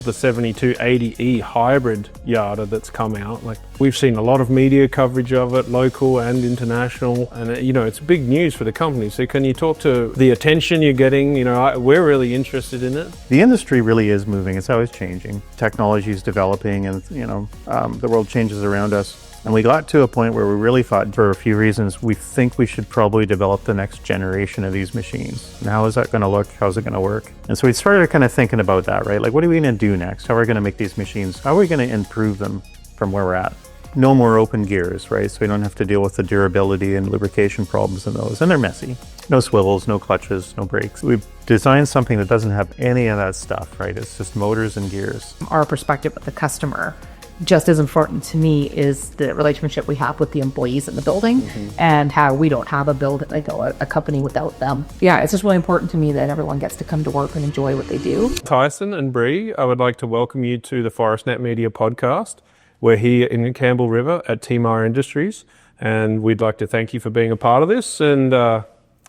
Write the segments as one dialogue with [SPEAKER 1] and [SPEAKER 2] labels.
[SPEAKER 1] The 7280E hybrid yarder that's come out, like we've seen a lot of media coverage of it, local and international, and it's big news for the company. So can you talk to the attention you're getting? We're really interested in it.
[SPEAKER 2] The industry really is moving. It's always changing. Technology is developing, and the world changes around us. And we got to a point where we really thought, for a few reasons, we think we should probably develop the next generation of these machines. And how is that going to look? How's it going to work? And so we started kind of thinking about that, right? Like, what are we going to do next? How are we going to make these machines? How are we going to improve them from where we're at? No more open gears, right? So we don't have to deal with the durability and lubrication problems in those. And they're messy. No swivels, no clutches, no brakes. We've designed something that doesn't have any of that stuff, right? It's just motors and gears.
[SPEAKER 3] Our perspective with the customer, just as important to me is the relationship we have with the employees in the building, and how we don't have a company without them. Yeah, it's just really important to me that everyone gets to come to work and enjoy what they do.
[SPEAKER 1] Tyson and Bree, I would like to welcome you to the ForestNet Media podcast. We're here in Campbell River at Timar Industries, and we'd like to thank you for being a part of this and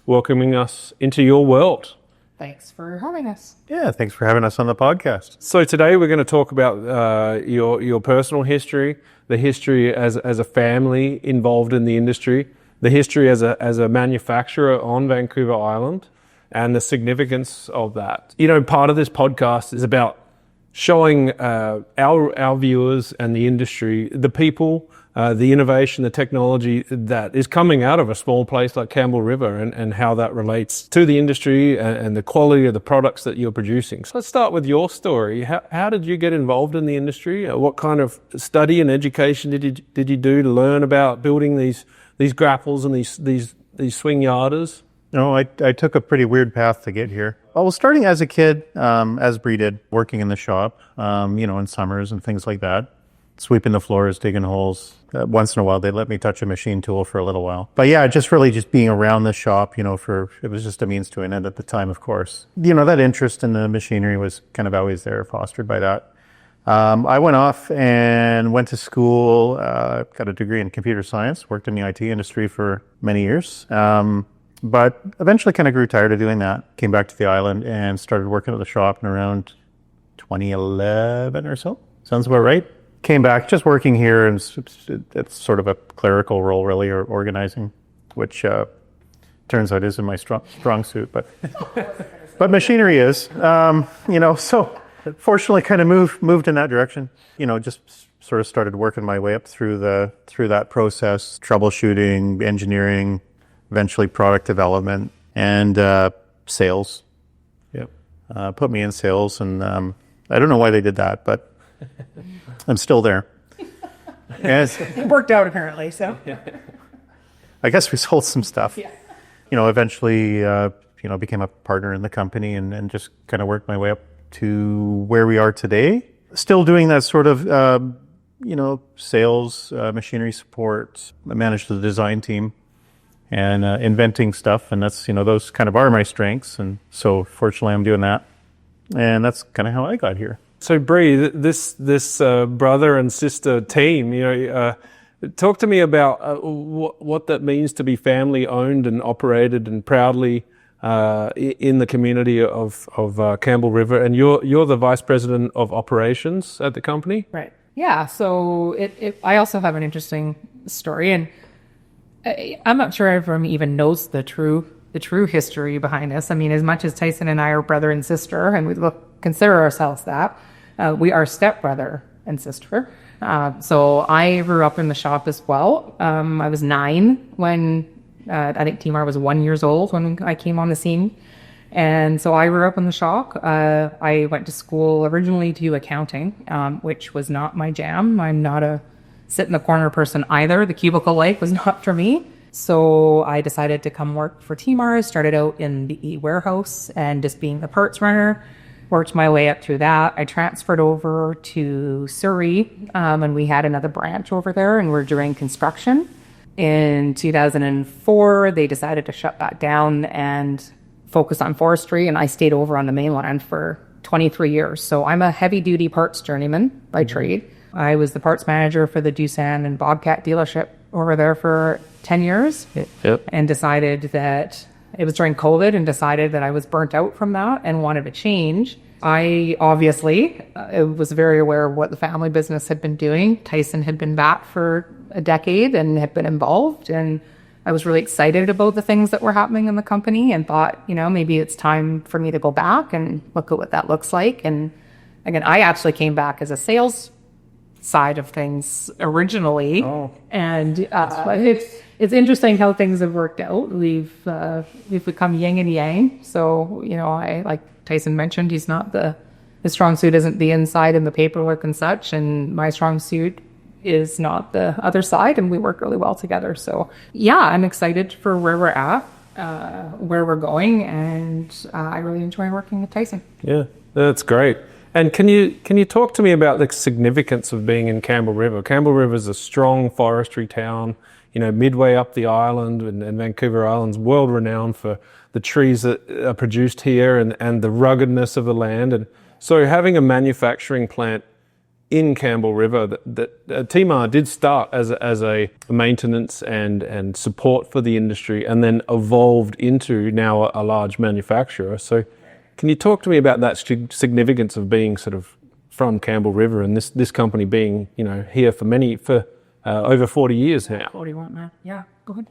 [SPEAKER 1] welcoming us into your world.
[SPEAKER 3] Thanks for having us.
[SPEAKER 2] Yeah, thanks for having us on the podcast.
[SPEAKER 1] So today we're going to talk about your personal history, the history as a family involved in the industry, the history as a manufacturer on Vancouver Island, and the significance of that. Part of this podcast is about showing our viewers and the industry, the people, the innovation, the technology that is coming out of a small place like Campbell River, and how that relates to the industry and the quality of the products that you're producing. So let's start with your story. How did you get involved in the industry? What kind of study and education did you do to learn about building these grapples and these swing yarders?
[SPEAKER 2] No, I took a pretty weird path to get here. Well, starting as a kid, as Bree did, working in the shop, in summers and things like that, sweeping the floors, digging holes. Once in a while, they'd let me touch a machine tool for a little while. But yeah, just being around the shop, it was just a means to an end at the time, of course. That interest in the machinery was kind of always there, fostered by that. I went off and went to school, got a degree in computer science, worked in the IT industry for many years. But eventually kind of grew tired of doing that. Came back to the island and started working at the shop in around 2011 or so. Sounds about right. Came back, just working here, and it's sort of a clerical role, really, or organizing, which turns out isn't my strong suit, but machinery is. So fortunately, kind of moved in that direction. Just sort of started working my way up through that process, troubleshooting, engineering, eventually product development, and sales.
[SPEAKER 1] Yep.
[SPEAKER 2] Put me in sales, and I don't know why they did that, but I'm still there.
[SPEAKER 3] It worked out apparently, so.
[SPEAKER 2] I guess we sold some stuff.
[SPEAKER 3] Yeah.
[SPEAKER 2] Eventually, became a partner in the company and just kind of worked my way up to where we are today. Still doing that sort of, sales, machinery support. I managed the design team and inventing stuff, and that's, those kind of are my strengths. And so fortunately, I'm doing that. And that's kind of how I got here.
[SPEAKER 1] So Bree, this brother and sister team, talk to me about what that means to be family owned and operated and proudly in the community of Campbell River. And you're the vice president of operations at the company,
[SPEAKER 3] Right. Yeah. So I also have an interesting story, and I'm not sure everyone even knows the true history behind this. I mean, as much as Tyson and I are brother and sister, and we consider ourselves that. We are stepbrother and sister. So I grew up in the shop as well. I was 9 when I think Timar was 1 year old when I came on the scene. And so I grew up in the shop. I went to school originally to do accounting, which was not my jam. I'm not a sit in the corner person either. The cubicle life was not for me. So I decided to come work for Timar. Started out in the warehouse and just being the parts runner. Worked my way up through that. I transferred over to Surrey, and we had another branch over there, and we're doing construction. In 2004, they decided to shut that down and focus on forestry, and I stayed over on the mainland for 23 years. So I'm a heavy-duty parts journeyman by trade. I was the parts manager for the Doosan and Bobcat dealership over there for 10 years.
[SPEAKER 1] Yep.
[SPEAKER 3] And decided that it was during COVID, and decided that I was burnt out from that and wanted to change. I obviously was very aware of what the family business had been doing. Tyson had been back for a decade and had been involved, and I was really excited about the things that were happening in the company and thought, maybe it's time for me to go back and look at what that looks like. And again, I actually came back as a sales side of things originally. And it's interesting how things have worked out. We've become yin and yang. So, I, like Tyson mentioned, his strong suit isn't the inside and the paperwork and such, and my strong suit is not the other side, and we work really well together. So yeah, I'm excited for where we're at, where we're going, and I really enjoy working with Tyson.
[SPEAKER 1] Yeah, that's great. And can you talk to me about the significance of being in Campbell River? Campbell River is a strong forestry town, midway up the island, and Vancouver Island's world renowned for the trees that are produced here and the ruggedness of the land. And so having a manufacturing plant in Campbell River that TMAR did start as a maintenance and support for the industry, and then evolved into now a large manufacturer. So can you talk to me about that significance of being sort of from Campbell River and this company being, here for over 40 years now?
[SPEAKER 3] 41 now. Yeah, go ahead.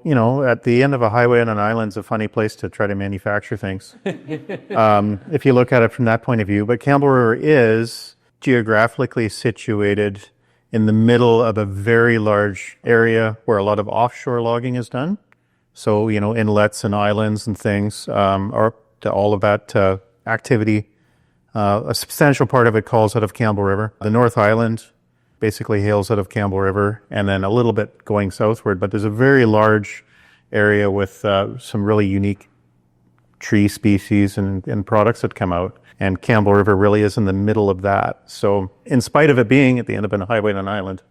[SPEAKER 2] At the end of a highway on an island is a funny place to try to manufacture things. If you look at it from that point of view. But Campbell River is geographically situated in the middle of a very large area where a lot of offshore logging is done. So, inlets and islands and things are to all of that activity. A substantial part of it calls out of Campbell River. The North Island basically hails out of Campbell River, and then a little bit going southward. But there's a very large area with some really unique tree species and products that come out. And Campbell River really is in the middle of that. So in spite of it being at the end of a highway on an island,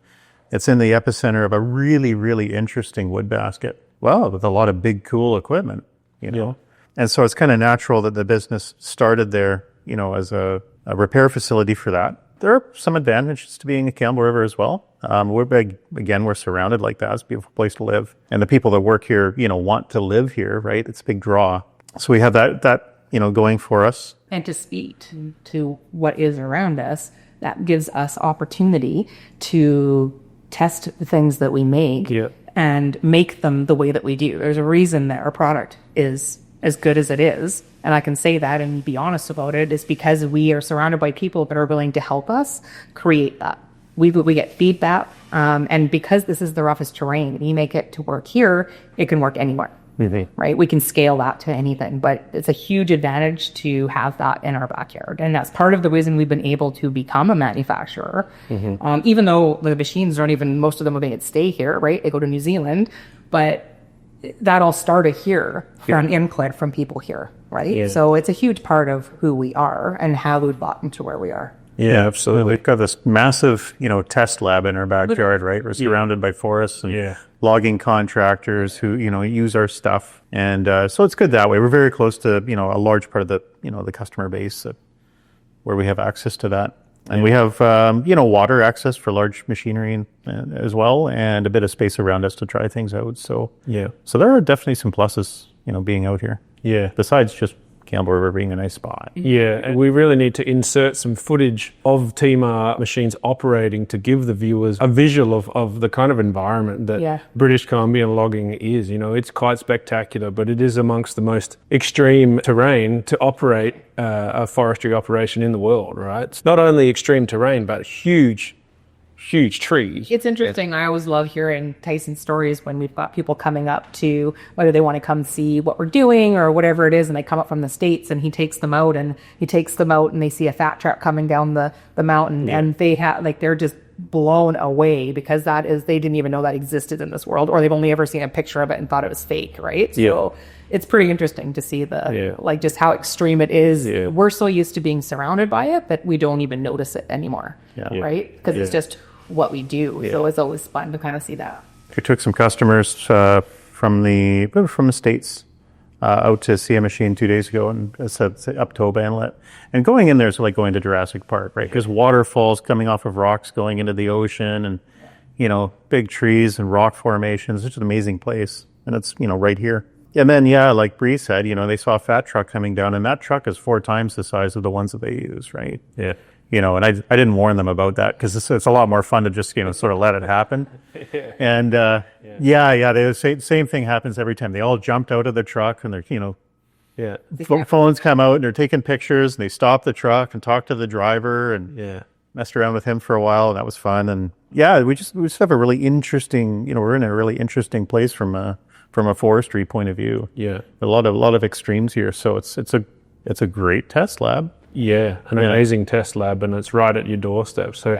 [SPEAKER 2] it's in the epicenter of a really, really interesting wood basket. Well, with a lot of big, cool equipment,
[SPEAKER 1] Yeah.
[SPEAKER 2] And so it's kind of natural that the business started there, as a repair facility for that. There are some advantages to being in Campbell River as well. We're surrounded like that. It's a beautiful place to live. And the people that work here, want to live here, right? It's a big draw. So we have that going for us.
[SPEAKER 3] And to speak to what is around us, that gives us opportunity to test the things that we make and make them the way that we do. There's a reason that our product is as good as it is. And I can say that and be honest about it, is because we are surrounded by people that are willing to help us create that. We get feedback. And because this is the roughest terrain, we make it to work here, it can work anywhere.
[SPEAKER 1] Mm-hmm.
[SPEAKER 3] Right? We can scale that to anything, but it's a huge advantage to have that in our backyard. And that's part of the reason we've been able to become a manufacturer. Mm-hmm. Even though the machines aren't even, most of them are made stay here, right? They go to New Zealand, but that all started here from input from people here, right? Yeah. So it's a huge part of who we are and how we've gotten to where we are.
[SPEAKER 2] Yeah, absolutely. We've got this massive, test lab in our backyard, right? We're surrounded by forests and logging contractors who, use our stuff. And so it's good that way. We're very close to, a large part of the, the customer base where we have access to that. And we have, water access for large machinery as well, and a bit of space around us to try things out. So, so there are definitely some pluses, being out here. Yeah. Besides just Campbell River being a nice spot.
[SPEAKER 1] Yeah, and we really need to insert some footage of TMAR machines operating to give the viewers a visual of the kind of environment that British Columbian logging is. It's quite spectacular, but it is amongst the most extreme terrain to operate a forestry operation in the world, right? It's not only extreme terrain, but huge trees.
[SPEAKER 3] It's interesting. I always love hearing Tyson's stories when we've got people coming up to whether they want to come see what we're doing or whatever it is, and they come up from the States and he takes them out and they see a fat truck coming down the mountain and they're just blown away because they didn't even know that existed in this world, or they've only ever seen a picture of it and thought it was fake, right? So it's pretty interesting to see just how extreme it is. Yeah. We're so used to being surrounded by it, but we don't even notice it anymore, right? Because it's just what we do. So it's always fun to kind of see that.
[SPEAKER 2] We took some customers from the States out to see a machine 2 days ago, and it's up Toba Inlet. And going in there is like going to Jurassic Park, right? Because waterfalls coming off of rocks going into the ocean, and big trees and rock formations. It's just an amazing place, and it's right here. And then, like Bree said, they saw a fat truck coming down, and that truck is 4 times the size of the ones that they use, right?
[SPEAKER 1] Yeah.
[SPEAKER 2] And I didn't warn them about that because it's a lot more fun to just, sort of let it happen. And the same thing happens every time. They all jumped out of the truck and they're,
[SPEAKER 1] Yeah.
[SPEAKER 2] phones come out and they're taking pictures and they stop the truck and talk to the driver and
[SPEAKER 1] Yeah.
[SPEAKER 2] messed around with him for a while, and that was fun. And we just have a really interesting, we're in a really interesting place from a forestry point of view.
[SPEAKER 1] Yeah.
[SPEAKER 2] A lot of extremes here, so it's a great test lab.
[SPEAKER 1] Yeah, an amazing test lab, and it's right at your doorstep. So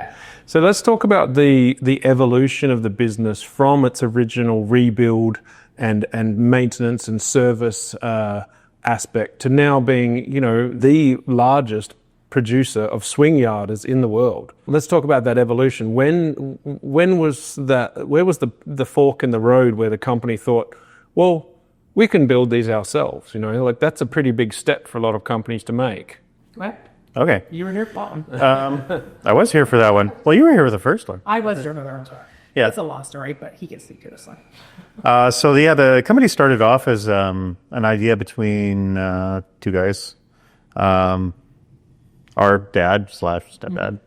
[SPEAKER 1] let's talk about the evolution of the business from its original rebuild and maintenance and service aspect to now being, the largest producer of swing yarders in the world. Let's talk about that evolution. When was that? Where was the fork in the road where the company thought, well, we can build these ourselves? Like that's a pretty big step for a lot of companies to make.
[SPEAKER 3] What?
[SPEAKER 2] Okay.
[SPEAKER 3] You were here, Paul.
[SPEAKER 2] I was here for that one. Well, you were here for the first one.
[SPEAKER 3] I was here for the first one.
[SPEAKER 2] Yeah.
[SPEAKER 3] It's a long story, but he can speak to this one.
[SPEAKER 2] The company started off as an idea between 2 guys. Our dad / stepdad,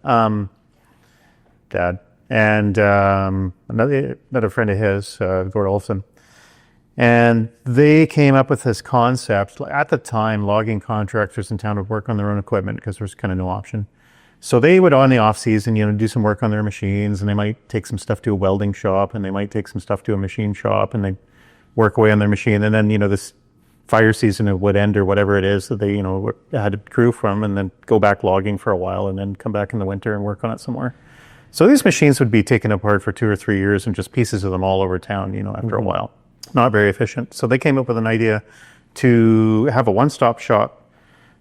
[SPEAKER 2] dad, and another friend of his, Gord Olson. And they came up with this concept. At the time, logging contractors in town would work on their own equipment because there was kind of no option. So they would, on the off season, do some work on their machines, and they might take some stuff to a welding shop, and they might take some stuff to a machine shop, and they work away on their machine. And then, this fire season would end or whatever it is that they, had a crew from, and then go back logging for a while, and then come back in the winter and work on it some more. So these machines would be taken apart for 2 or 3 years and just pieces of them all over town, after a while. Not very efficient. So they came up with an idea to have a one-stop shop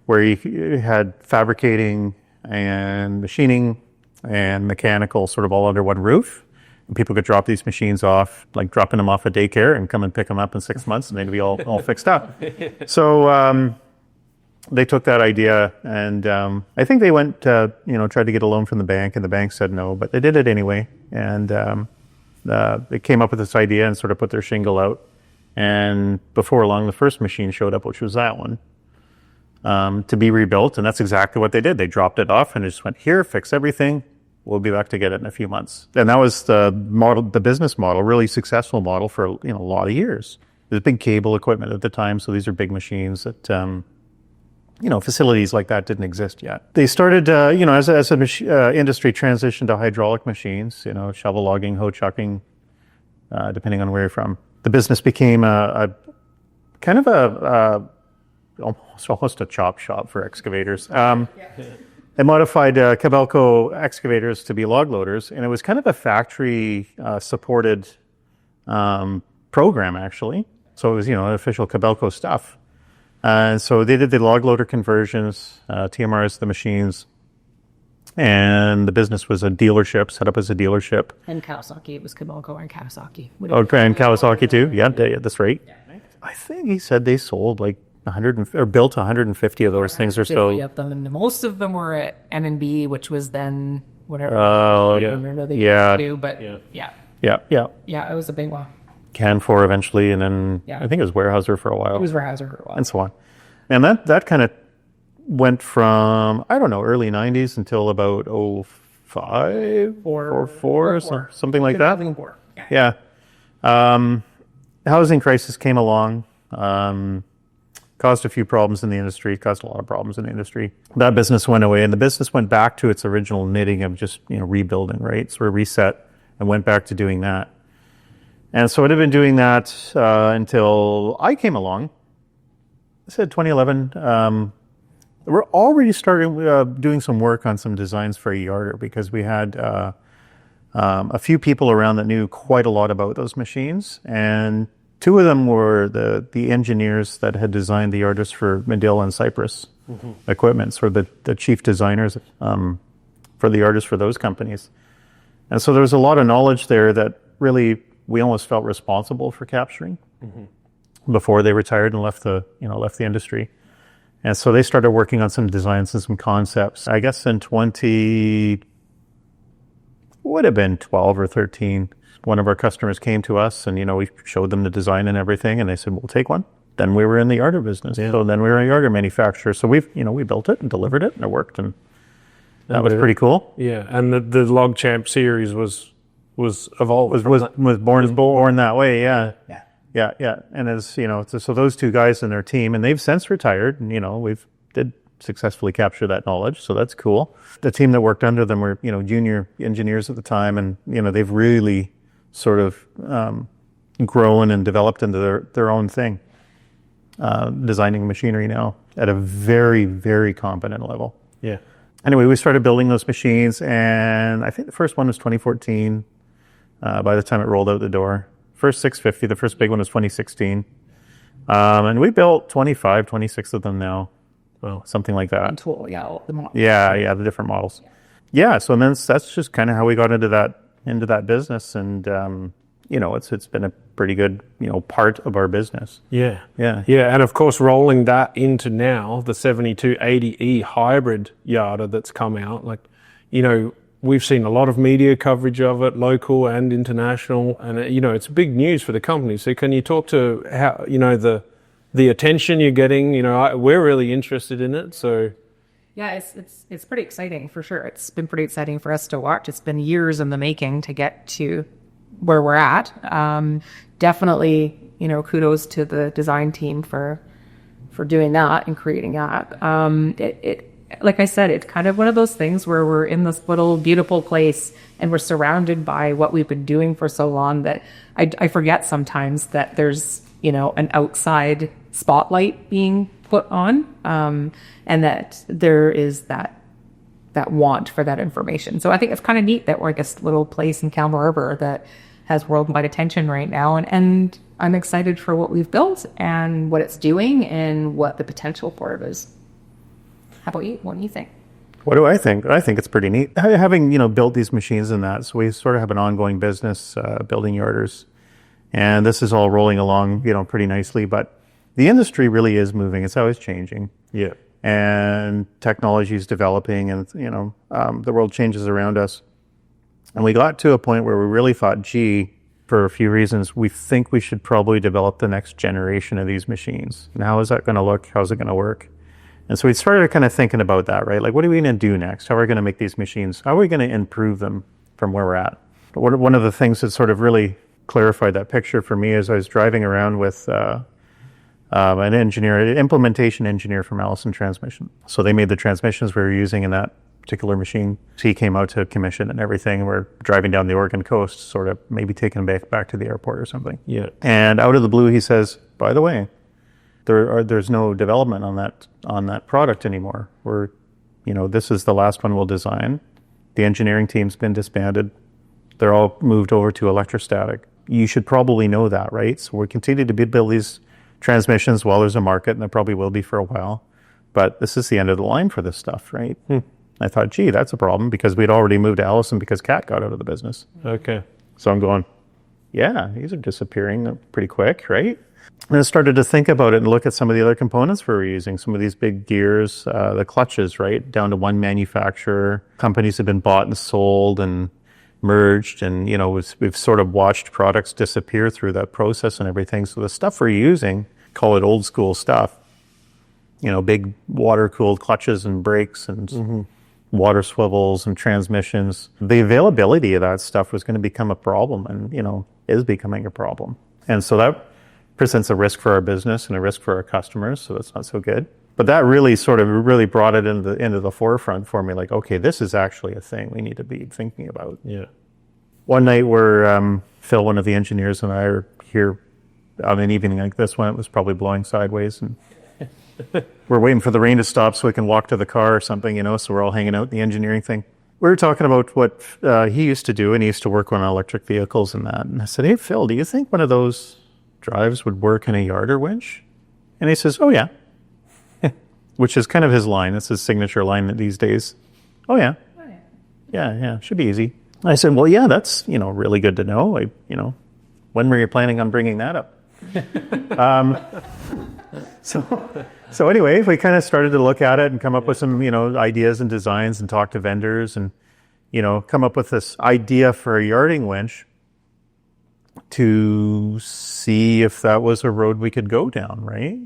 [SPEAKER 2] where you had fabricating and machining and mechanical sort of all under one roof. And people could drop these machines off, like dropping them off at daycare, and come and pick them up in 6 months and they'd be all fixed up. So they took that idea, and I think they went, tried to get a loan from the bank, and the bank said no, but they did it anyway. And they came up with this idea and sort of put their shingle out. And before long, the first machine showed up, which was that one, to be rebuilt. And that's exactly what they did. They dropped it off and just went, here, fix everything. We'll be back to get it in a few months. And that was the business model, really successful model for a lot of years. There's big cable equipment at the time, so these are big machines that facilities like that didn't exist yet. They started, as an industry transitioned to hydraulic machines, shovel logging, hoe chucking, depending on where you're from. The business became a kind of almost a chop shop for excavators. They modified Cabelco excavators to be log loaders, and it was kind of a factory supported program, actually. So it was, official Cabelco stuff. And so they did the log loader conversions, TMRs, the machines, and the business was a dealership, set up as a dealership.
[SPEAKER 3] And Kawasaki, it was Cabelco and Kawasaki.
[SPEAKER 2] Okay, and Kawasaki too. Yeah, that's right. I think he said they sold like 100 or built 150 of those things or so.
[SPEAKER 3] Of them, and most of them were at M&B, which was then whatever.
[SPEAKER 2] Oh,
[SPEAKER 3] I don't remember they do, but yeah, it was a big one.
[SPEAKER 2] Canfor eventually, and then I think it was Weyerhaeuser for a while.
[SPEAKER 3] It was Weyerhaeuser for a while.
[SPEAKER 2] And so on. And that kind of went from, early 90s until about 05 or 4, something like that.
[SPEAKER 3] 2004.
[SPEAKER 2] Yeah. Housing crisis came along, caused a few problems in the industry, caused a lot of problems in the industry. That business went away, and the business went back to its original knitting of just, rebuilding, right? So we reset and went back to doing that. And so I'd have been doing that until I came along. I said 2011. We're already starting doing some work on some designs for a yarder because we had a few people around that knew quite a lot about those machines. And 2 of them were the engineers that had designed the yarders for Medill and Cypress equipment, sort of the chief designers for the yarders for those companies. And so there was a lot of knowledge there that really we almost felt responsible for capturing before they retired and left the industry. And so they started working on some designs and some concepts. I guess in would have been 12 or 13, one of our customers came to us and, we showed them the design and everything, and they said, we'll take one. Then we were in the yarder business.
[SPEAKER 1] Yeah.
[SPEAKER 2] So then we were a yarder manufacturer. So we built it and delivered it, and it worked, and that was pretty cool.
[SPEAKER 1] Yeah, and the Log Champ series was evolved.
[SPEAKER 2] Was born that way. Yeah. And as so those two guys and their team, and they've since retired, and we've did successfully capture that knowledge, so that's cool. The team that worked under them were junior engineers at the time, and they've really sort of grown and developed into their own thing, designing machinery now at a very, very competent level.
[SPEAKER 1] Yeah.
[SPEAKER 2] Anyway, we started building those machines, and I think the first one was 2014. By the time it rolled out the door, first 650, the first big one was 2016, and we built 25, 26 of them now. Well, something like that.
[SPEAKER 3] Tool, the model.
[SPEAKER 2] Yeah, the different models. Yeah, so then that's just kind of how we got into that business, and it's been a pretty good part of our business.
[SPEAKER 1] Yeah,
[SPEAKER 2] Yeah.
[SPEAKER 1] and of course rolling that into now the 7280E hybrid yarder that's come out. Like, we've seen a lot of media coverage of it, local and international, and it's big news for the company. So can you talk to how the attention you're getting? We're really interested in it. So
[SPEAKER 3] Yeah, it's pretty exciting for sure. It's been pretty exciting for us to watch. It's been years in the making to get to where we're at. Definitely, kudos to the design team for doing that and creating that. It like I said, it's kind of one of those things where we're in this little beautiful place and we're surrounded by what we've been doing for so long that I forget sometimes that there's an outside spotlight being put on, and that there is that want for that information. So I think it's kind of neat that we're this little place in Campbell River that has worldwide attention right now, and I'm excited for what we've built and what it's doing and what the potential for it is. How about you? What do you think?
[SPEAKER 2] What do I think? I think it's pretty neat. Having, built these machines and that, so we sort of have an ongoing business building yarders. And this is all rolling along, pretty nicely. But the industry really is moving. It's always changing.
[SPEAKER 1] yeah,
[SPEAKER 2] And technology is developing, and, the world changes around us. And we got to a point where we really thought, for a few reasons, we think we should probably develop the next generation of these machines. And how is that going to look? How's it going to work? And so we started kind of thinking about that, right? Like, what are we going to do next? How are we going to make these machines? How are we going to improve them from where we're at? One of the things that sort of really clarified that picture for me is I was driving around with an implementation engineer from Allison Transmission. So they made the transmissions we were using in that particular machine. So he came out to commission and everything. We're driving down the Oregon coast, sort of maybe taking them back to the airport or something.
[SPEAKER 1] Yeah.
[SPEAKER 2] And out of the blue, he says, by the way, there's no development on that product anymore. This is the last one we'll design. The engineering team's been disbanded. They're all moved over to electrostatic. You should probably know that, right? So we continue to build these transmissions while there's a market, and there probably will be for a while. But this is the end of the line for this stuff, right? I thought, that's a problem, because we'd already moved to Allison because Cat got out of the business.
[SPEAKER 1] okay,
[SPEAKER 2] So I'm going, these are disappearing pretty quick, right? And I started to think about it and look at some of the other components we were using, some of these big gears, the clutches, right, down to one manufacturer. Companies have been bought and sold and merged, and we've sort of watched products disappear through that process and everything. So the stuff we're using, call it old school stuff, big water cooled clutches and brakes and water swivels and transmissions. The availability of that stuff was going to become a problem, and is becoming a problem. And so that presents a risk for our business and a risk for our customers, so that's not so good. But that really brought it into the forefront for me. Like, okay, this is actually a thing we need to be thinking about.
[SPEAKER 1] yeah,
[SPEAKER 2] One night where Phil, one of the engineers, and I are here on an evening like this one. It was probably blowing sideways, and we're waiting for the rain to stop so we can walk to the car or something, so we're all hanging out in the engineering thing. We were talking about what he used to do, and he used to work on electric vehicles and that. And I said, hey, Phil, do you think one of those drives would work in a yarder winch? And he says, oh, yeah. Which is kind of his line. That's his signature line these days. Oh, yeah. Yeah, should be easy. I said, well, yeah, that's, really good to know. When were you planning on bringing that up? So anyway, we kind of started to look at it and come up with some, ideas and designs and talk to vendors and, come up with this idea for a yarding winch. to see if that was a road we could go down, right?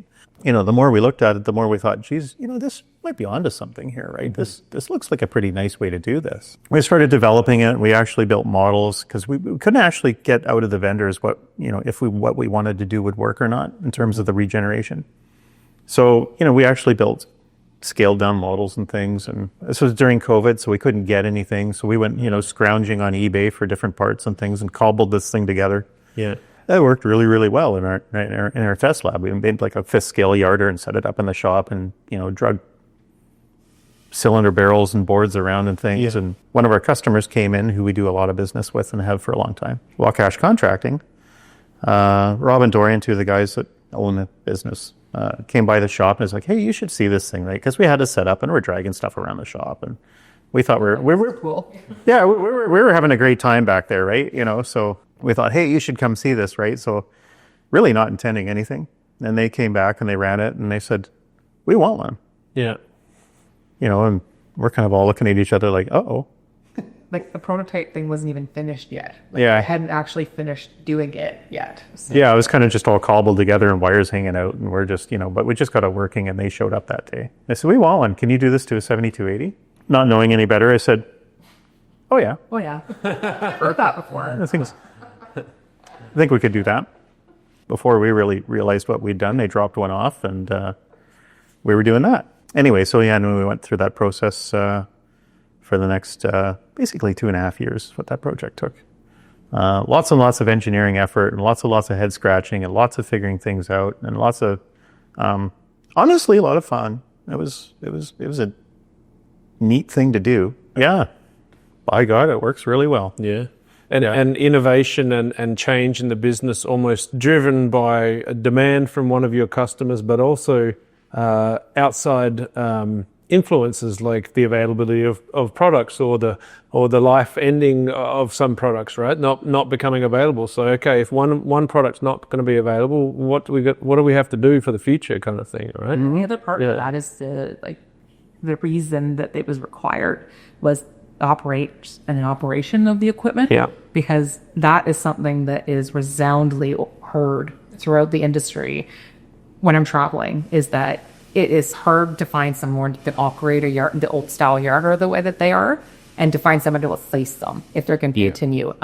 [SPEAKER 2] The more we looked at it, the more we thought, geez, this might be onto something here, right? This looks like a pretty nice way to do this. We started developing it. We actually built models because we couldn't actually get out of the vendors what we wanted to do would work or not in terms of the regeneration. So, we actually built scaled down models and things. And this was during COVID, so we couldn't get anything. So we went, scrounging on eBay for different parts and things and cobbled this thing together.
[SPEAKER 1] Yeah.
[SPEAKER 2] That worked really, really well in our test lab. We made like a 5th scale yarder and set it up in the shop and, drug cylinder barrels and boards around and things.
[SPEAKER 1] Yeah.
[SPEAKER 2] And one of our customers came in who we do a lot of business with and have for a long time. Wacash Contracting. Rob and Dorian, two of the guys that own the business, came by the shop and was like, hey, you should see this thing, right? Because we had to set up and we're dragging stuff around the shop. And we thought we were
[SPEAKER 3] Cool.
[SPEAKER 2] yeah, we were having a great time back there, right? So we thought, hey, you should come see this, right? So really not intending anything. And they came back and they ran it and they said, we want one.
[SPEAKER 1] Yeah.
[SPEAKER 2] And we're kind of all looking at each other like, uh-oh.
[SPEAKER 3] Like the prototype thing wasn't even finished yet.
[SPEAKER 2] Yeah.
[SPEAKER 3] I hadn't actually finished doing it yet. So.
[SPEAKER 2] Yeah, it was kind of just all cobbled together and wires hanging out. And we're just, but we just got it working and they showed up that day. They said, we want one. Can you do this to a 7280? Not knowing any better, I said, oh, yeah.
[SPEAKER 3] Oh, yeah. Heard that before.
[SPEAKER 2] I think we could do that. Before we really realized what we'd done, they dropped one off and we were doing that. Anyway, so yeah, and we went through that process for the next basically 2.5 years, what that project took. Lots and lots of engineering effort and lots of head scratching and lots of figuring things out and lots of, honestly, a lot of fun. It was a neat thing to do. Yeah. By God, it works really well.
[SPEAKER 1] Yeah. And innovation and change in the business almost driven by a demand from one of your customers, but also outside influences like the availability of products or the life ending of some products, right? Not becoming available. So okay, if one product's not going to be available, what do we have to do for the future, kind of thing, right?
[SPEAKER 3] And the other part of that is the reason that it was required was an operation of the equipment.
[SPEAKER 1] Yeah.
[SPEAKER 3] Because that is something that is resoundingly heard throughout the industry when I'm traveling, is that it is hard to find someone that can operate the old style yarder the way that they are, and to find someone to replace them if they're going to continue.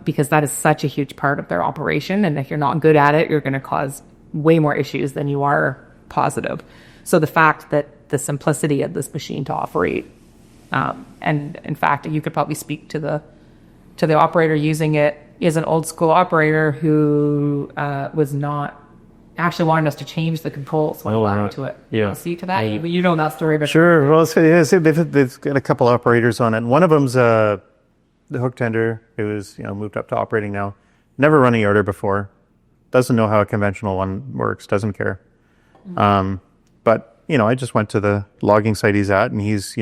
[SPEAKER 3] Because that is such a huge part of their operation. And if you're not good at it, you're going to cause way more issues than you are positive. So the fact that the simplicity of this machine to operate, and in fact, you could probably speak to the operator using it, is an old school operator who was not actually wanting us to change the controls when back to it.
[SPEAKER 1] Yeah.
[SPEAKER 3] Speak to that. You know that story, but
[SPEAKER 2] Sure. Well, they've got a couple operators on it. And one of them's the hook tender who's moved up to operating now. Never run a yarder before. Doesn't know how a conventional one works. Doesn't care. But I just went to the logging site he's at, and he's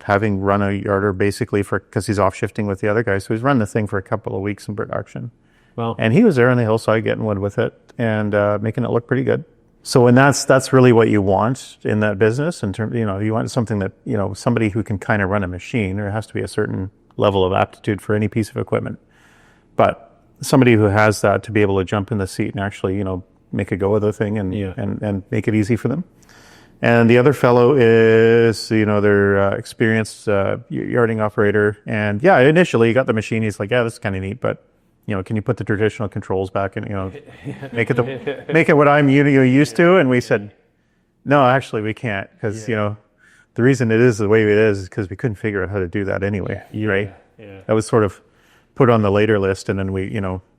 [SPEAKER 2] having run a yarder basically because he's off shifting with the other guy. So he's run the thing for a couple of weeks in production.
[SPEAKER 1] Well,
[SPEAKER 2] and he was there on the hillside getting wood with it and making it look pretty good. So, and that's really what you want in that business. In terms, you want something that somebody who can kind of run a machine. There has to be a certain level of aptitude for any piece of equipment, but somebody who has that to be able to jump in the seat and actually make a go of the thing and make it easy for them. And the other fellow is, their experienced yarding operator. And yeah, initially he got the machine. He's like, yeah, this is kind of neat, but can you put the traditional controls back and make it what I'm used to? And we said, no, actually we can't, because the reason it is the way it is because we couldn't figure out how to do that anyway, right? Yeah. That was sort of put on the later list, and then we,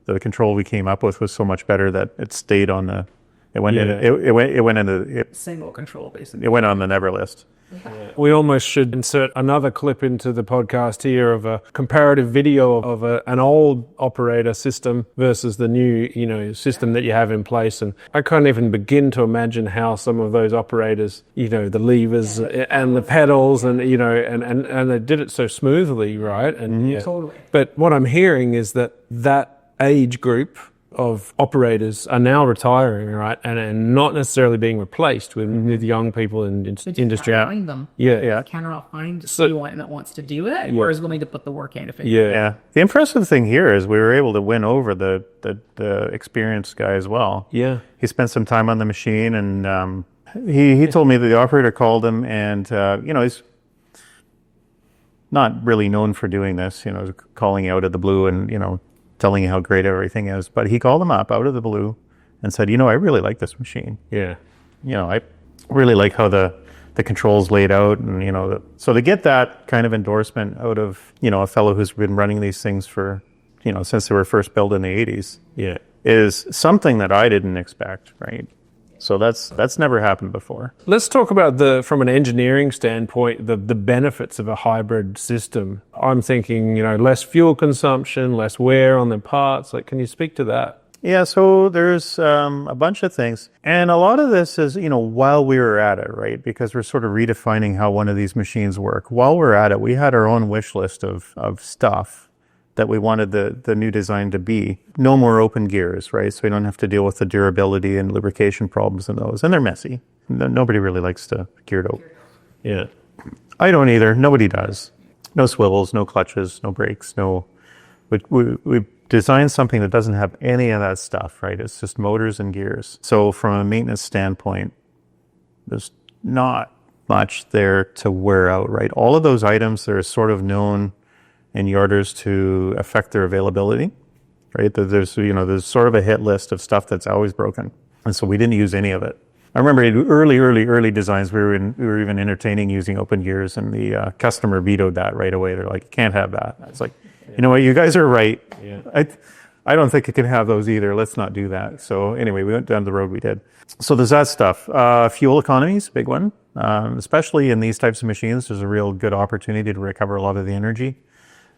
[SPEAKER 2] the control we came up with was so much better that it stayed on the. It went into
[SPEAKER 3] single control basically.
[SPEAKER 2] It went on the never list.
[SPEAKER 1] Yeah. We almost should insert another clip into the podcast here of a comparative video of an old operator system versus the new, system that you have in place. And I can't even begin to imagine how some of those operators, the levers and the pedals and they did it so smoothly, right? And
[SPEAKER 3] Totally.
[SPEAKER 1] But what I'm hearing is that age group of operators are now retiring, right, and not necessarily being replaced with young people in industry.
[SPEAKER 3] Find them.
[SPEAKER 1] Yeah.
[SPEAKER 3] Cannot find anyone that wants to do it or is willing to put the work in.
[SPEAKER 2] Yeah. The impressive thing here is we were able to win over the experienced guy as well.
[SPEAKER 1] Yeah.
[SPEAKER 2] He spent some time on the machine, and he told me that the operator called him, and he's not really known for doing this, calling you out of the blue and telling you how great everything is. But he called him up out of the blue and said, I really like this machine.
[SPEAKER 1] Yeah.
[SPEAKER 2] I really like how the controls laid out, and so to get that kind of endorsement out of a fellow who's been running these things for since they were first built in the 80s, is something that I didn't expect, right? So that's never happened before.
[SPEAKER 1] Let's talk about from an engineering standpoint, the benefits of a hybrid system. I'm thinking, less fuel consumption, less wear on the parts. Can you speak to that?
[SPEAKER 2] Yeah, so there's a bunch of things. And a lot of this is, while we were at it, right? Because we're sort of redefining how one of these machines work. While we're at it, we had our own wish list of stuff that we wanted the new design to be. No more open gears, right? So we don't have to deal with the durability and lubrication problems in those. And they're messy. Nobody really likes to gear out.
[SPEAKER 1] Yeah.
[SPEAKER 2] I don't either. Nobody does. No swivels, no clutches, no brakes, no... We designed something that doesn't have any of that stuff, right? It's just motors and gears. So from a maintenance standpoint, there's not much there to wear out, right? All of those items that are sort of known in yarders to affect their availability, right? There's sort of a hit list of stuff that's always broken. And so we didn't use any of it. I remember in early designs, we were even entertaining using open gears, and the customer vetoed that right away. They're like, you can't have that. It's like, you know what, you guys are right.
[SPEAKER 1] Yeah.
[SPEAKER 2] I don't think it can have those either. Let's not do that. So anyway, we went down the road we did. So there's that stuff. Fuel economy is a big one. Especially in these types of machines, there's a real good opportunity to recover a lot of the energy.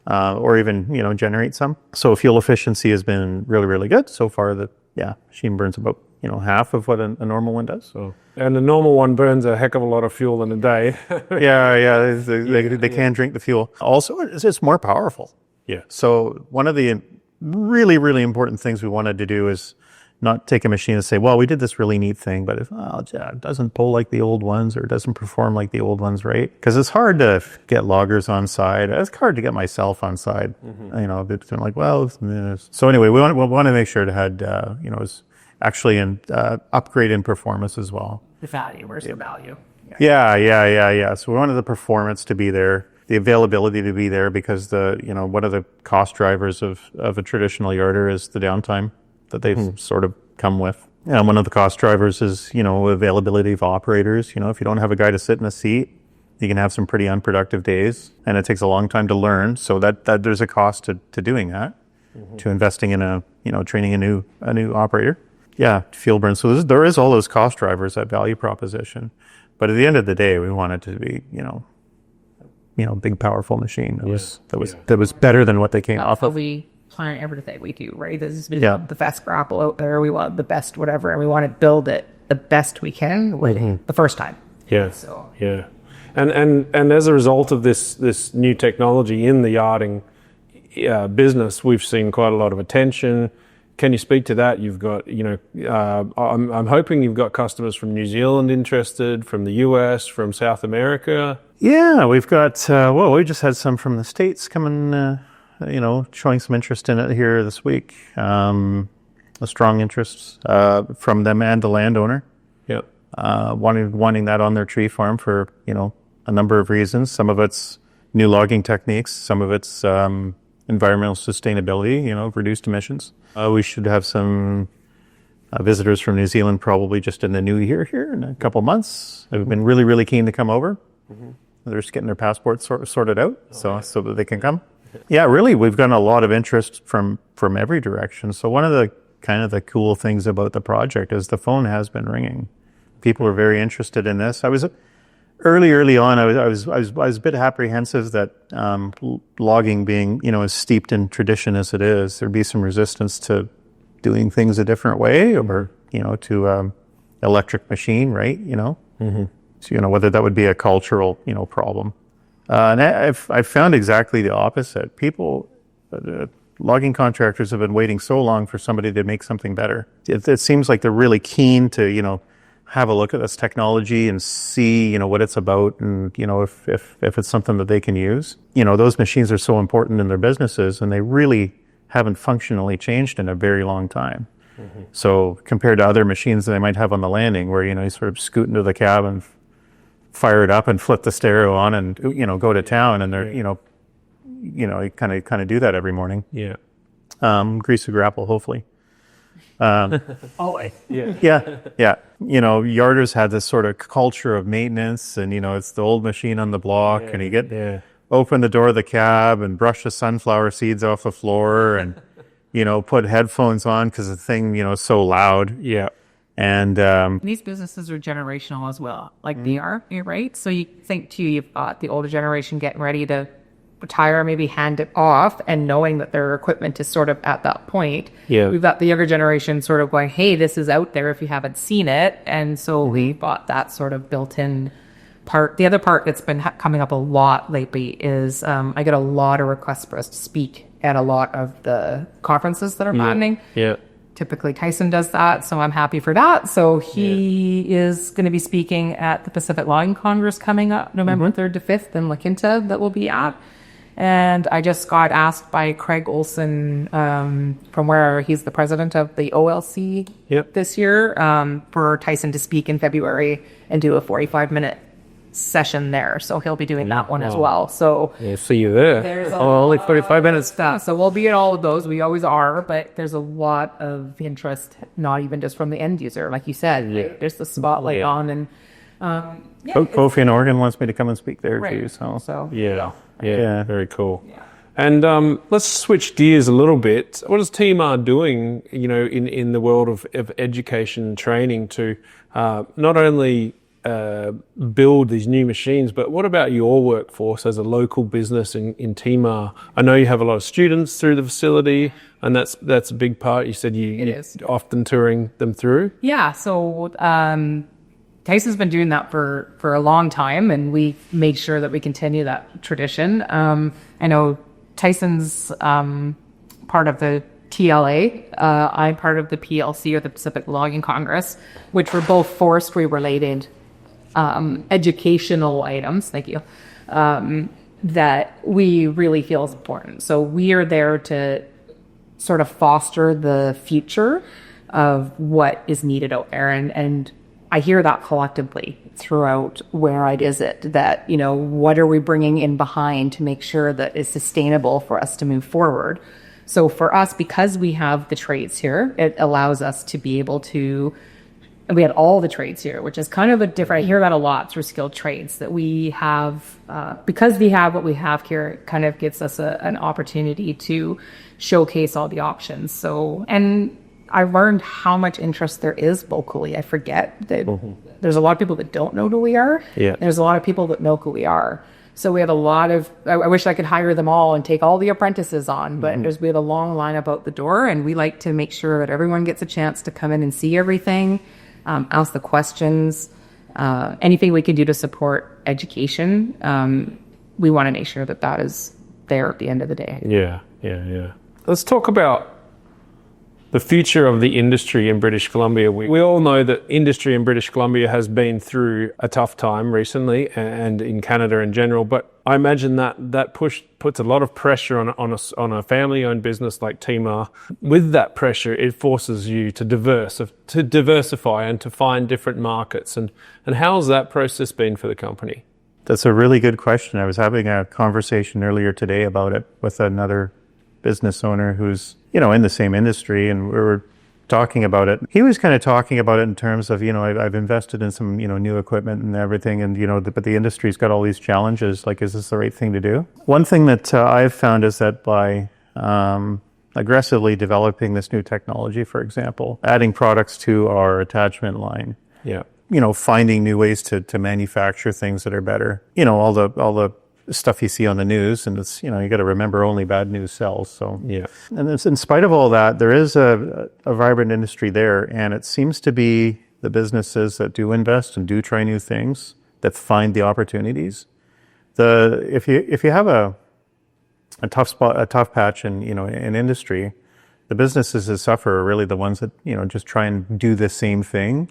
[SPEAKER 2] Or even, generate some. So fuel efficiency has been really, really good. So far, the machine burns about, half of what a normal one does. So.
[SPEAKER 1] And the normal one burns a heck of a lot of fuel in a day.
[SPEAKER 2] They can drink the fuel. Also, it's more powerful.
[SPEAKER 1] Yeah.
[SPEAKER 2] So one of the really, really important things we wanted to do is not take a machine and say, well, we did this really neat thing, but it doesn't pull like the old ones, or it doesn't perform like the old ones, right? Because it's hard to get loggers on side. It's hard to get myself on side. It's like, well, so anyway, we want to make sure it had, is actually an upgrade in performance as well.
[SPEAKER 3] The value, where's the value?
[SPEAKER 2] Yeah. So we wanted the performance to be there, the availability to be there, because one of the cost drivers of a traditional yarder is the downtime that they've sort of come with. And one of the cost drivers is, availability of operators. If you don't have a guy to sit in a seat, you can have some pretty unproductive days, and it takes a long time to learn. So that there's a cost to doing that, to investing in training a new operator. Yeah, fuel burn. So there is all those cost drivers, that value proposition. But at the end of the day, we want it to be, big, powerful machine that was better than what they came off of.
[SPEAKER 3] We plan everything we do, right? This is the best grapple out there. We want the best whatever, and we want to build it the best we can the first time.
[SPEAKER 1] Yeah. So yeah, and as a result of this new technology in the yarding business, we've seen quite a lot of attention. Can you speak to that? You've got, I'm hoping you've got customers from New Zealand interested, from the US, from South America.
[SPEAKER 2] Yeah, we've got, we just had some from the States coming, showing some interest in it here this week. A strong interest from them and the landowner.
[SPEAKER 1] Yeah.
[SPEAKER 2] Wanting that on their tree farm for, a number of reasons. Some of it's new logging techniques. Some of it's environmental sustainability, reduced emissions. We should have some visitors from New Zealand probably just in the new year here in a couple months. They've been really, really keen to come over. They're just getting their passports sorted out so that they can come. Yeah, really, we've gotten a lot of interest from every direction. So one of the kind of the cool things about the project is the phone has been ringing. People are very interested in this. I was early on. I was a bit apprehensive that logging being as steeped in tradition as it is, there'd be some resistance to doing things a different way, or to electric machine, right? So whether that would be a cultural problem. And I've found exactly the opposite. People, logging contractors have been waiting so long for somebody to make something better. It seems like they're really keen to, have a look at this technology and see, what it's about, and, if it's something that they can use. Those machines are so important in their businesses, and they really haven't functionally changed in a very long time. Mm-hmm. So compared to other machines that they might have on the landing, where, you sort of scoot into the cab and fire it up and flip the stereo on and, go to town, and they're, you kind of do that every morning.
[SPEAKER 1] Yeah.
[SPEAKER 2] Grease a grapple, hopefully.
[SPEAKER 3] Always.
[SPEAKER 2] Yeah. Yarders had this sort of culture of maintenance, and, it's the old machine on the block, and you open the door of the cab and brush the sunflower seeds off the floor, and, put headphones on because the thing, is so loud.
[SPEAKER 1] Yeah.
[SPEAKER 2] And
[SPEAKER 3] these businesses are generational as well. Like they are, you're right. So you think too, you've got the older generation getting ready to retire, maybe hand it off, and knowing that their equipment is sort of at that point.
[SPEAKER 1] Yeah.
[SPEAKER 3] We've got the younger generation sort of going, hey, this is out there if you haven't seen it. And so we bought that sort of built-in part. The other part that's been coming up a lot lately is I get a lot of requests for us to speak at a lot of the conferences that are happening.
[SPEAKER 1] Yeah.
[SPEAKER 3] Typically Tyson does that, so I'm happy for that. So he is going to be speaking at the Pacific Logging Congress coming up November 3rd to 5th in La Quinta that we'll be at. And I just got asked by Craig Olson from where he's the president of the OLC this year for Tyson to speak in February and do a 45-minute session there. So he'll be doing that one as well. So
[SPEAKER 1] see you there.
[SPEAKER 3] There's
[SPEAKER 1] only 45 minutes.
[SPEAKER 3] Stuff. So we'll be at all of those. We always are, but there's a lot of interest, not even just from the end user, like you said. Right? There's the spotlight on, and
[SPEAKER 2] Kofi in Oregon wants me to come and speak there too.
[SPEAKER 3] So
[SPEAKER 1] very cool. Yeah. And let's switch gears a little bit. What is TMR doing, in the world of education and training to not only build these new machines, but what about your workforce as a local business in Timor? I know you have a lot of students through the facility, and that's a big part. You said you're often touring them through. Yeah, so
[SPEAKER 3] Tyson's been doing that for a long time, and we made sure that we continue that tradition. I know Tyson's part of the TLA. I'm part of the PLC, or the Pacific Logging Congress, which were both forestry related educational items, thank you, that we really feel is important. So we are there to sort of foster the future of what is needed out there. And I hear that collectively throughout where I visit, that, what are we bringing in behind to make sure that it's sustainable for us to move forward. So for us, because we have the trades here, it allows us to be able to, we had all the trades here, which is kind of a different, I hear that a lot through skilled trades, that we have, because we have what we have here, it kind of gives us an opportunity to showcase all the options. So, and I learned how much interest there is locally. I forget that there's a lot of people that don't know who we are.
[SPEAKER 1] Yeah.
[SPEAKER 3] There's a lot of people that know who we are. So we have a lot of, I wish I could hire them all and take all the apprentices on, but we have a long lineup out the door, and we like to make sure that everyone gets a chance to come in and see everything. Ask the questions, anything we can do to support education. We want to make sure that is there at the end of the day.
[SPEAKER 1] Yeah. Let's talk about the future of the industry in British Columbia. We all know that industry in British Columbia has been through a tough time recently, and in Canada in general, but I imagine that puts a lot of pressure on a family-owned business like Timar. With that pressure, it forces you to diversify and to find different markets. And how has that process been for the company?
[SPEAKER 2] That's a really good question. I was having a conversation earlier today about it with another business owner who's, in the same industry, and we were talking about it. He was kind of talking about it in terms of, I've invested in some, new equipment and everything, and, but the industry's got all these challenges. Like, is this the right thing to do? One thing that I've found is that by aggressively developing this new technology, for example, adding products to our attachment line, finding new ways to manufacture things that are better, all the stuff you see on the news, and it's, you got to remember only bad news sells. So and it's, in spite of all that, there is a vibrant industry there, and it seems to be the businesses that do invest and do try new things that find the opportunities. If you have a a tough spot, a tough patch in, in industry, the businesses that suffer are really the ones that, just try and do the same thing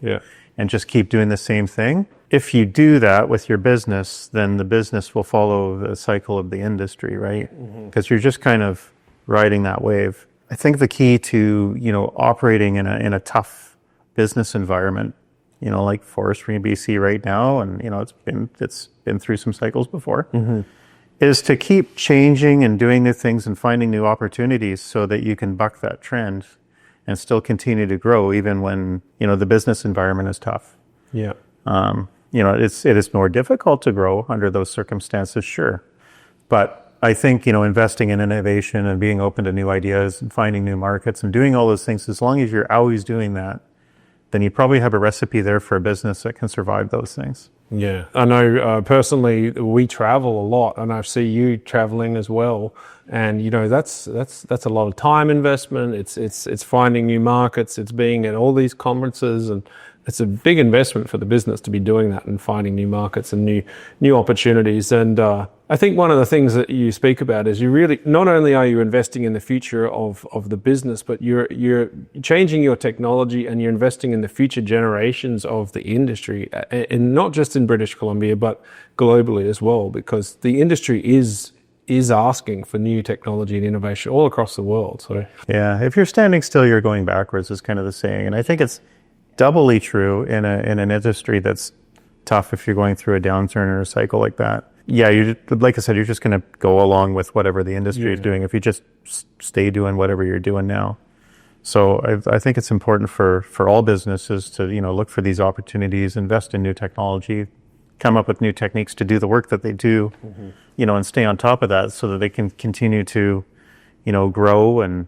[SPEAKER 2] and just keep doing the same thing. If you do that with your business, then the business will follow the cycle of the industry, right? Because you're just kind of riding that wave. I think the key to, operating in a tough business environment, like forestry in BC right now, and, it's been through some cycles before, is to keep changing and doing new things and finding new opportunities so that you can buck that trend and still continue to grow even when, the business environment is tough.
[SPEAKER 1] Yeah.
[SPEAKER 2] It is more difficult to grow under those circumstances, sure. But I think, investing in innovation and being open to new ideas and finding new markets and doing all those things, as long as you're always doing that, then you probably have a recipe there for a business that can survive those things.
[SPEAKER 1] Yeah, I know personally we travel a lot, and I see you traveling as well. And that's a lot of time investment. It's finding new markets. It's being at all these conferences, and it's a big investment for the business to be doing that and finding new markets and new opportunities. And I think one of the things that you speak about is you really, not only are you investing in the future of the business, but you're changing your technology and you're investing in the future generations of the industry, and not just in British Columbia, but globally as well, because the industry is asking for new technology and innovation all across the world. So
[SPEAKER 2] yeah, if you're standing still, you're going backwards is kind of the saying. And I think it's doubly true in an industry that's tough if you're going through a downturn or a cycle like that. Yeah, like I said, you're just going to go along with whatever the industry is doing if you just stay doing whatever you're doing now. So I think it's important for all businesses to, look for these opportunities, invest in new technology, come up with new techniques to do the work that they do, and stay on top of that so that they can continue to, grow and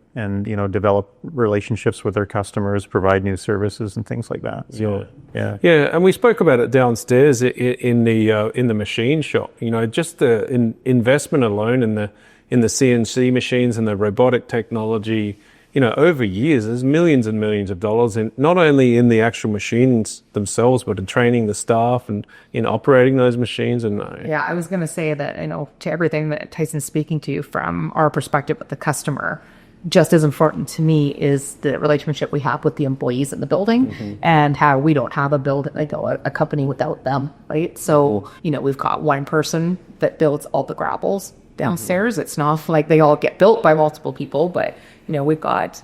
[SPEAKER 2] develop relationships with their customers, provide new services and things like that. So, yeah.
[SPEAKER 1] And we spoke about it downstairs in the machine shop. Just the investment alone in the CNC machines and the robotic technology. Over years, there's millions and millions of dollars in not only in the actual machines themselves, but in training the staff and in operating those machines. And
[SPEAKER 3] I was going to say that, to everything that Tyson's speaking to from our perspective with the customer, just as important to me is the relationship we have with the employees in the building and how we don't have a company without them, right? So, we've got one person that builds all the grapples downstairs. It's not like they all get built by multiple people, but we've got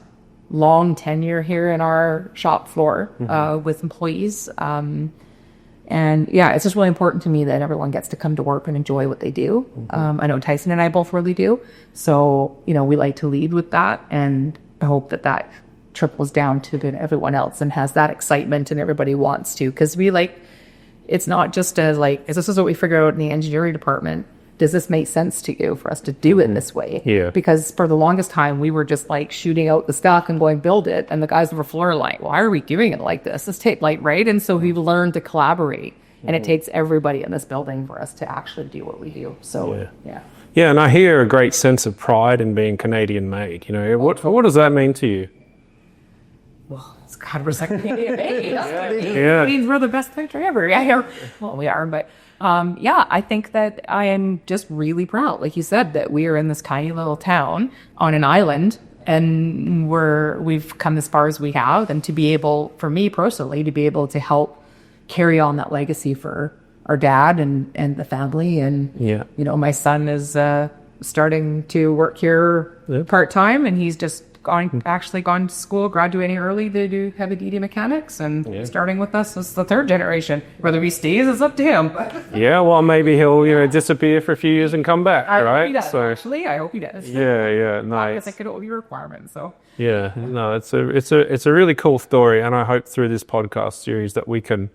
[SPEAKER 3] long tenure here in our shop floor with employees. It's just really important to me that everyone gets to come to work and enjoy what they do. I know Tyson and I both really do. So, we like to lead with that, and I hope that triples down to everyone else and has that excitement and everybody wants to. Because it's not just as this is what we figure out in the engineering department. Does this make sense to you for us to do it this way?
[SPEAKER 1] Yeah.
[SPEAKER 3] Because for the longest time, we were just shooting out the stock and going build it. And the guys on the floor are like, why are we doing it like this? This tape right? And so we've learned to collaborate. And it takes everybody in this building for us to actually do what we do. So, yeah.
[SPEAKER 1] Yeah, and I hear a great sense of pride in being Canadian made. What does that mean to you?
[SPEAKER 3] Well, it's God, we're Canadian made.
[SPEAKER 1] Yeah.
[SPEAKER 3] I mean, we're the best country ever. Yeah, well, we are, but... I think that I am just really proud, like you said, that we are in this tiny little town on an island, and we've come as far as we have, and to be able, for me personally, to be able to help carry on that legacy for our dad and the family. And, my son is starting to work here part-time, and he's just gone to school, graduating early to do heavy-duty mechanics, and starting with us as the third generation. Whether he stays is up to him.
[SPEAKER 1] Yeah, well, maybe he'll disappear for a few years and come back, right?
[SPEAKER 3] I hope he does, actually. I hope he does.
[SPEAKER 1] Yeah, nice.
[SPEAKER 3] Because I could all your requirements, so.
[SPEAKER 1] Yeah, no, it's a really cool story, and I hope through this podcast series that we can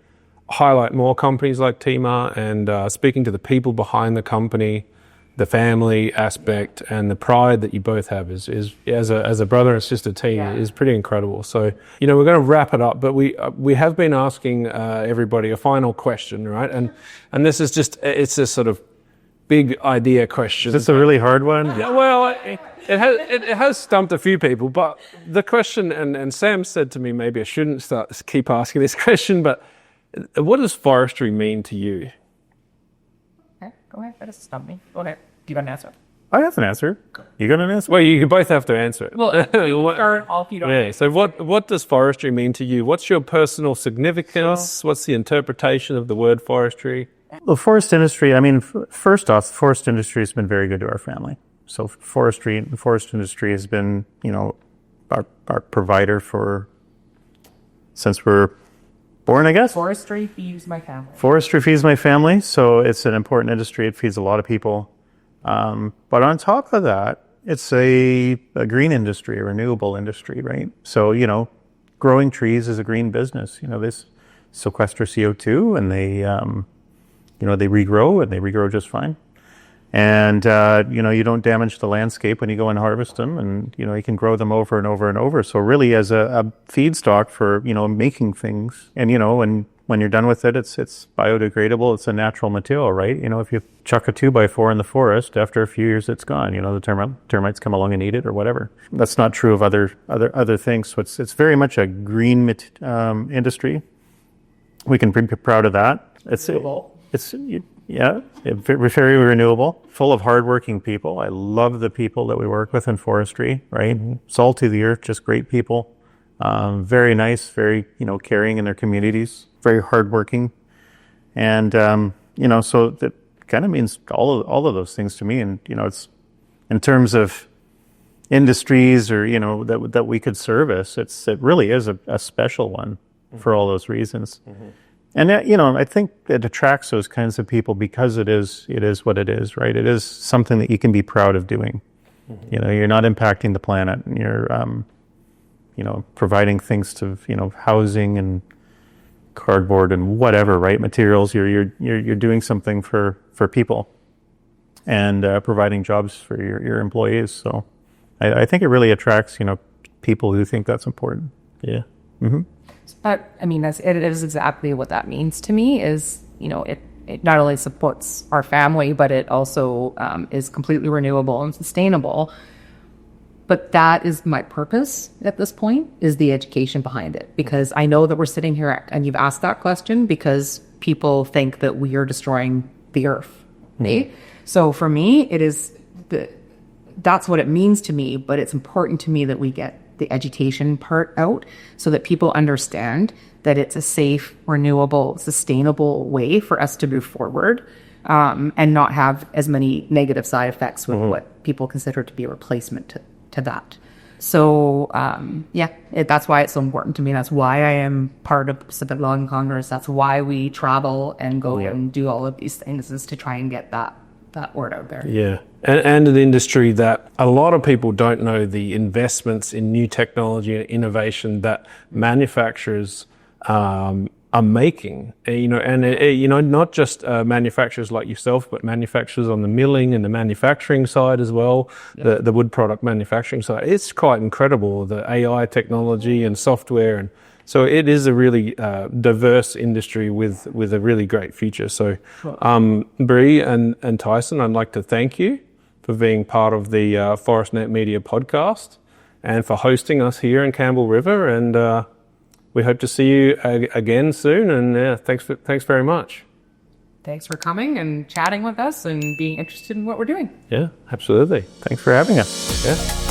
[SPEAKER 1] highlight more companies like Tima and speaking to the people behind the company, the family aspect and the pride that you both have is as a brother and sister team is pretty incredible. So, we're going to wrap it up, but we have been asking everybody a final question, right? And this is it's a sort of big idea question.
[SPEAKER 2] Is this a really hard one?
[SPEAKER 1] Yeah, well, it has stumped a few people, but the question, and Sam said to me, maybe I shouldn't keep asking this question, but what does forestry mean to you?
[SPEAKER 3] Okay, go ahead. That doesn't stump me. Go ahead. Do you got an answer?
[SPEAKER 2] I have an answer. You got an answer?
[SPEAKER 1] Well, you both have to answer it.
[SPEAKER 3] Well, start off, you don't.
[SPEAKER 1] Yeah. So what does forestry mean to you? What's your personal significance? What's the interpretation of the word forestry?
[SPEAKER 2] The forest industry, I mean, first off, the forest industry has been very good to our family. So the forest industry has been, our provider since we're born, I guess.
[SPEAKER 3] Forestry feeds my family.
[SPEAKER 2] Forestry feeds my family, so it's an important industry. It feeds a lot of people. But on top of that, it's a green industry, a renewable industry, right? So, growing trees is a green business. They sequester CO2 and they regrow and they regrow just fine. And, you don't damage the landscape when you go and harvest them, and, you can grow them over and over and over. So really as a feedstock for, making things, and, when you're done with it, it's biodegradable. It's a natural material, right? If you chuck a 2x4 in the forest, after a few years, it's gone. The termites come along and eat it or whatever. That's not true of other things. So it's very much a green industry. We can be proud of that.
[SPEAKER 3] Renewable.
[SPEAKER 2] Very renewable, full of hardworking people. I love the people that we work with in forestry, right? Salt to the earth, just great people. Very nice, very, caring in their communities, very hardworking. And, so that kind of means all of those things to me. And, it's in terms of industries or, that we could service, it really is a special one for all those reasons. And I think it attracts those kinds of people because it is what it is, right? It is something that you can be proud of doing. You're not impacting the planet, and you're, providing things to, housing and cardboard and whatever, right? Materials. You're doing something for people, and providing jobs for your employees. So I think it really attracts, people who think that's important. Yeah. Mm-hmm.
[SPEAKER 3] But I mean, it is exactly what that means to me. Is it not only supports our family, but it also is completely renewable and sustainable. But that is my purpose at this point, is the education behind it. Because I know that we're sitting here, and you've asked that question because people think that we are destroying the earth. Right? So for me, that's what it means to me. But it's important to me that we get the education part out so that people understand that it's a safe, renewable, sustainable way for us to move forward, and not have as many negative side effects with what people consider to be a replacement to that. So, that's why it's so important to me. That's why I am part of Pacific Logging Congress. That's why we travel and go and do all of these things, is to try and get that word out there.
[SPEAKER 1] Yeah. And an industry that a lot of people don't know the investments in new technology and innovation that manufacturers are making, not just manufacturers like yourself, but manufacturers on the milling and the manufacturing side as well, the wood product manufacturing side. It's quite incredible, the AI technology and software. And so it is a really diverse industry with a really great future. So Bree and Tyson, I'd like to thank you for being part of the ForestNet Media podcast and for hosting us here in Campbell River. And we hope to see you again soon. And thanks very much.
[SPEAKER 3] Thanks for coming and chatting with us and being interested in what we're doing.
[SPEAKER 1] Yeah, absolutely.
[SPEAKER 2] Thanks for having us.
[SPEAKER 1] Yeah.